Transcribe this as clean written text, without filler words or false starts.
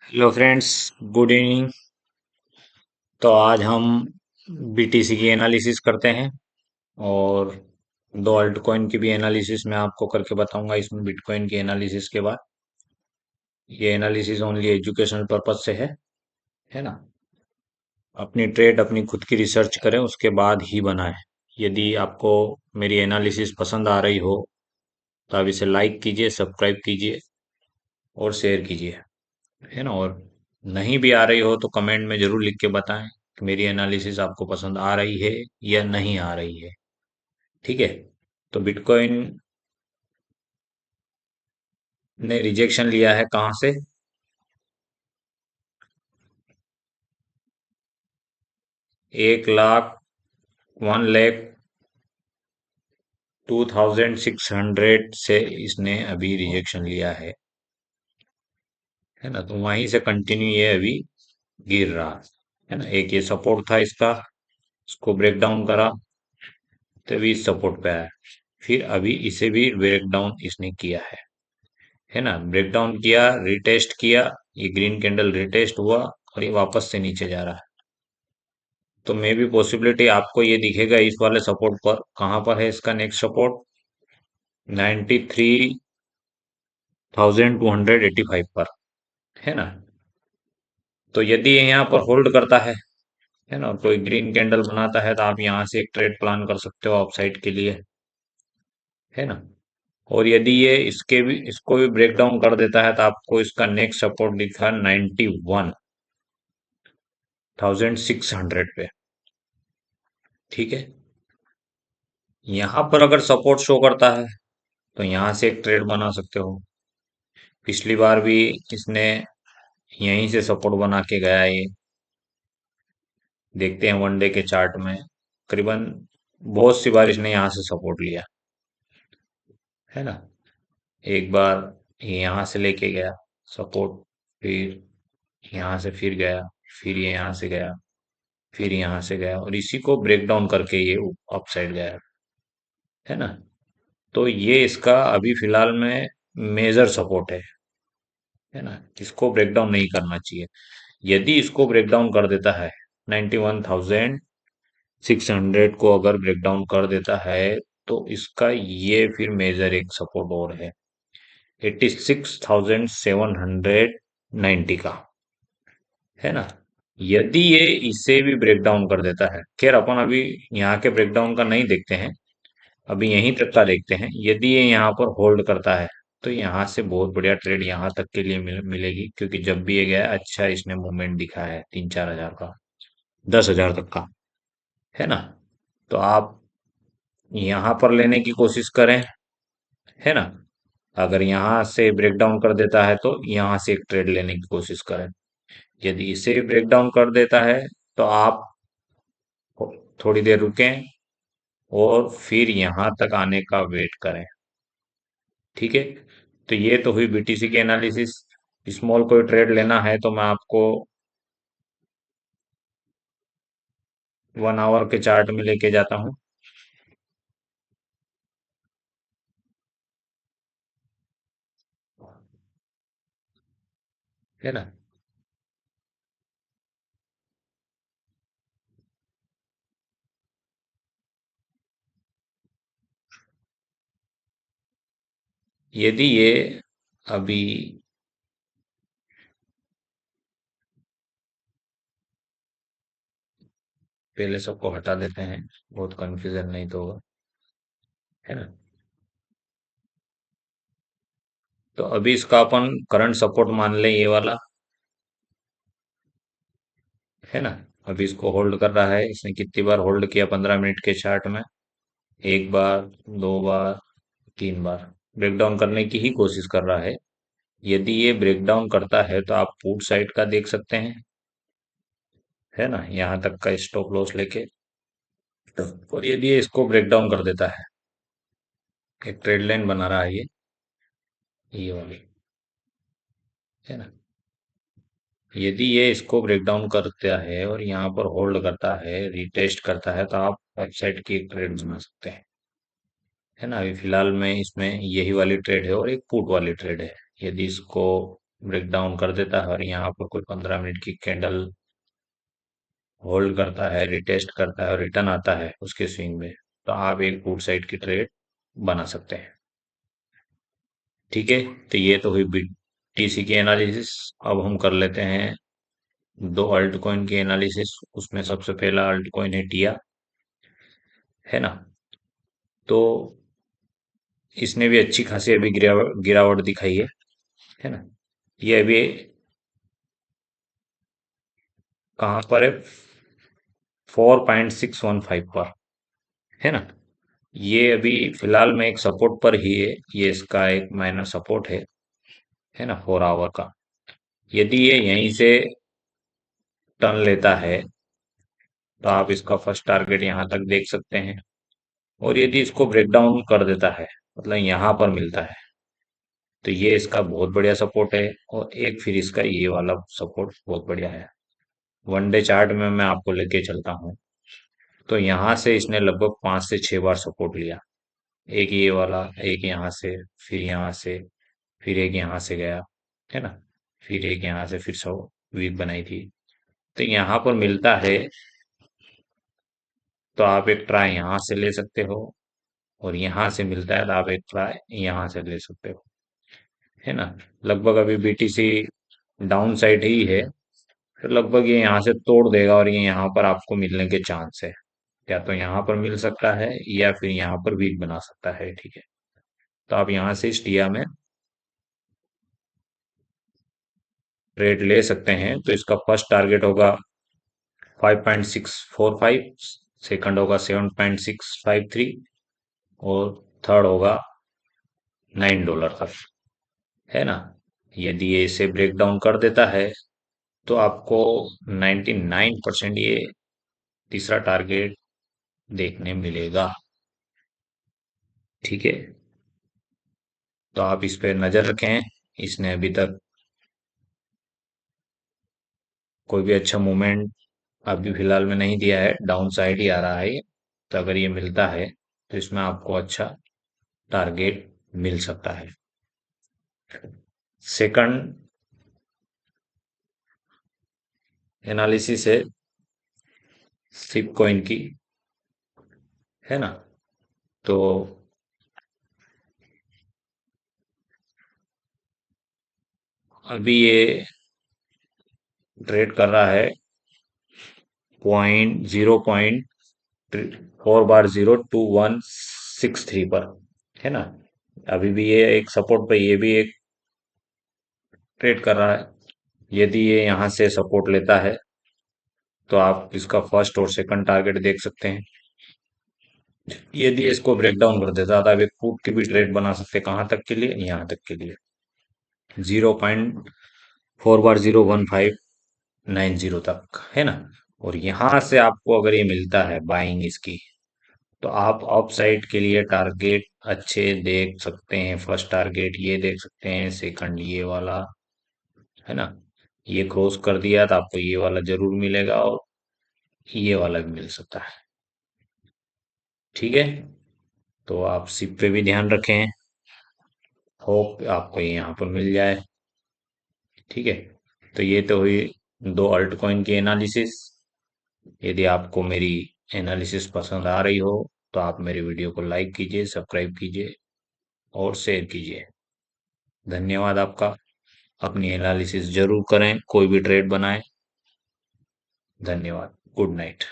Hello friends, good evening. तो आज हम बीटीसी की एनालिसिस करते हैं और दो अल्ट कॉइन की भी एनालिसिस मैं आपको करके बताऊंगा इसमें बिटकॉइन की एनालिसिस के बाद। ये एनालिसिस ओनली एजुकेशनल पर्पज से है ना। अपनी ट्रेड अपनी खुद की रिसर्च करें उसके बाद ही बनाएं। यदि आपको मेरी एनालिसिस पसंद आ रही हो तो आप इसे लाइक कीजिए, सब्सक्राइब कीजिए और शेयर कीजिए, है ना। और नहीं भी आ रही हो तो कमेंट में जरूर लिख के बताएं कि मेरी एनालिसिस आपको पसंद आ रही है या नहीं आ रही है। ठीक है। तो बिटकॉइन ने रिजेक्शन लिया है कहाँ से? 1 लाख 1 लाख 2600 से इसने अभी रिजेक्शन लिया है ना। तो वहीं से कंटिन्यू ये अभी गिर रहा है ना। एक ये सपोर्ट था इसका, इसको ब्रेक डाउन करा तभी इस सपोर्ट पे आया। फिर अभी इसे भी ब्रेक डाउन इसने किया है ना। ब्रेक डाउन किया, रिटेस्ट किया, ये ग्रीन कैंडल रिटेस्ट हुआ और ये वापस से नीचे जा रहा है। तो मे भी पॉसिबिलिटी आपको ये दिखेगा इस वाले सपोर्ट पर। कहां पर है इसका नेक्स्ट सपोर्ट? 93,285 पर, है ना। तो यदि ये यहाँ पर होल्ड करता है ना, और कोई ग्रीन कैंडल बनाता है तो आप यहाँ से एक ट्रेड प्लान कर सकते हो अपसाइड के लिए, है ना। और यदि ये इसको भी ब्रेक डाउन कर देता है तो आपको इसका नेक्स्ट सपोर्ट दिखा 91,600 पे। ठीक है। यहाँ पर अगर सपोर्ट शो करता है तो यहाँ से एक ट्रेड बना सकते हो। पिछली बार भी इसने यहीं से सपोर्ट बना के गया ये। देखते हैं वनडे के चार्ट में, करीबन बहुत सी बार इसने यहाँ से सपोर्ट लिया है ना। एक बार ये यहाँ से लेके गया सपोर्ट, फिर यहाँ से फिर गया, फिर ये यहाँ से गया, फिर यहाँ से गया और इसी को ब्रेक डाउन करके ये अप साइड गया है ना। तो ये इसका अभी फिलहाल में मेजर सपोर्ट है ना। इसको ब्रेक डाउन नहीं करना चाहिए। यदि इसको ब्रेक डाउन कर देता है 91,600 को अगर ब्रेक डाउन कर देता है तो इसका ये फिर मेजर एक सपोर्ट और है 86,790 का, है ना। यदि ये इसे भी ब्रेक डाउन कर देता है, खैर अपन अभी यहाँ के ब्रेक डाउन का नहीं देखते हैं, अभी यहीं तक का देखते हैं। यदि ये यहाँ पर होल्ड करता है तो यहाँ से बहुत बढ़िया ट्रेड यहाँ तक के लिए मिलेगी, क्योंकि जब भी ये गया अच्छा इसने मूवमेंट दिखा है 3-4 हजार का, 10 हजार तक का, है ना। तो आप यहाँ पर लेने की कोशिश करें, है ना। अगर यहाँ से ब्रेक डाउन कर देता है तो यहाँ से एक ट्रेड लेने की कोशिश करें। यदि इसे ब्रेक डाउन कर देता है तो आप थोड़ी देर रुकें और फिर यहाँ तक आने का वेट करें। ठीक है। तो ये तो हुई बीटीसी की एनालिसिस। स्मॉल कोई ट्रेड लेना है तो मैं आपको 1 आवर के चार्ट में लेके जाता हूँ, है ना। यदि ये अभी पहले सबको हटा देते हैं, बहुत कंफ्यूजन नहीं तो होगा, है ना। तो अभी इसका अपन करंट सपोर्ट मान लें ये वाला, है ना। अभी इसको होल्ड कर रहा है, इसने कितनी बार होल्ड किया 15 मिनट के चार्ट में? एक बार, 2 बार, 3 बार ब्रेक डाउन करने की ही कोशिश कर रहा है। यदि ये ब्रेक डाउन करता है तो आप पुट साइड का देख सकते हैं, है ना, यहाँ तक का स्टॉप लॉस लेके। और यदि ये इसको ब्रेक डाउन कर देता है, एक ट्रेड लाइन बना रहा है ये वाली, है ना। यदि ये इसको ब्रेक डाउन करता है और यहाँ पर होल्ड करता है, रिटेस्ट करता है, तो आप वेबसाइट की एक ट्रेड बना सकते हैं, है ना। अभी फिलहाल में इसमें यही वाली ट्रेड है और एक पुट वाली ट्रेड है। यदि इसको ब्रेक डाउन कर देता है और यहाँ पर कोई 15 मिनट की कैंडल होल्ड करता है, रिटेस्ट करता है और रिटर्न आता है उसके स्विंग में, तो आप एक पुट साइड की ट्रेड बना सकते हैं। ठीक है, तो ये तो हुई बीटीसी की एनालिसिस। अब हम कर लेते हैं दो अल्ट कॉइन की एनालिसिस। उसमें सबसे पहला अल्ट कॉइन है टिया, है ना। तो इसने भी अच्छी खासी अभी गिरावट गिरावट दिखाई है ना। ये अभी कहाँ पर है? 4.615 पर, है ना। ये अभी फिलहाल में एक सपोर्ट पर ही है, ये इसका एक माइनर सपोर्ट है ना, 4 आवर का। यदि ये यहीं से टर्न लेता है तो आप इसका फर्स्ट टारगेट यहाँ तक देख सकते हैं। और यदि इसको ब्रेक डाउन कर देता है, मतलब यहाँ पर मिलता है, तो ये इसका बहुत बढ़िया सपोर्ट है। और एक फिर इसका ये वाला सपोर्ट बहुत बढ़िया है। वन डे चार्ट में मैं आपको लेके चलता हूँ, तो यहाँ से इसने लगभग 5 से 6 बार सपोर्ट लिया। एक ये वाला, एक यहाँ से, फिर यहाँ से, फिर एक यहाँ से गया, है ना। फिर एक यहाँ से, फिर 100 वीक बनाई थी। तो यहाँ पर मिलता है तो आप एक ट्राई यहाँ से ले सकते हो, और यहाँ से मिलता है तो आप एक ट्राई यहाँ से ले सकते हो, है ना। लगभग अभी बीटीसी डाउन साइड ही है, तो लगभग ये यहाँ से तोड़ देगा और ये यहाँ पर आपको मिलने के चांस है। या तो यहाँ पर मिल सकता है या फिर यहाँ पर वीक बना सकता है, ठीक है। तो आप यहाँ से इस टिया में ट्रेड ले सकते हैं। तो इसका फर्स्ट टारगेट होगा 5.645, सेकंड होगा 7.653 और थर्ड होगा $9 तक, है ना। यदि ये इसे ब्रेक डाउन कर देता है तो आपको 99% ये तीसरा टारगेट देखने मिलेगा, ठीक है। तो आप इस पे नजर रखें। इसने अभी तक कोई भी अच्छा मूवमेंट अभी फिलहाल में नहीं दिया है, डाउन साइड ही आ रहा है ये। तो अगर ये मिलता है तो इसमें आपको अच्छा टारगेट मिल सकता है। सेकंड एनालिसिस है सिप कॉइन की, है ना। तो अभी ये ट्रेड कर रहा है 0.4 बार 0 2 1 6 3 पर, है ना। अभी भी ये एक सपोर्ट पे, ये भी एक ट्रेड कर रहा है। यदि ये यहाँ से सपोर्ट लेता है तो आप इसका फर्स्ट और सेकंड टारगेट देख सकते हैं। यदि इसको ब्रेक डाउन कर देता है तो आप एक पुट की भी ट्रेड बना सकते हैं। कहाँ तक के लिए? यहाँ तक के लिए, 0.4 बार 0 1 5 9 0 तक, है ना। और यहाँ से आपको अगर ये मिलता है बाइंग इसकी, तो आप अप साइड के लिए टारगेट अच्छे देख सकते हैं। फर्स्ट टारगेट ये देख सकते हैं, सेकंड ये वाला, है ना। ये क्रॉस कर दिया तो आपको ये वाला जरूर मिलेगा, और ये वाला भी मिल सकता है, ठीक है। तो आप सिप पे भी ध्यान रखें। होप आपको ये यहाँ पर मिल जाए, ठीक है। तो ये तो हुई दो अल्ट कॉइन की एनालिसिस। यदि आपको मेरी एनालिसिस पसंद आ रही हो तो आप मेरी वीडियो को लाइक कीजिए, सब्सक्राइब कीजिए और शेयर कीजिए। धन्यवाद आपका। अपनी एनालिसिस जरूर करें, कोई भी ट्रेड बनाएं। धन्यवाद। Good night.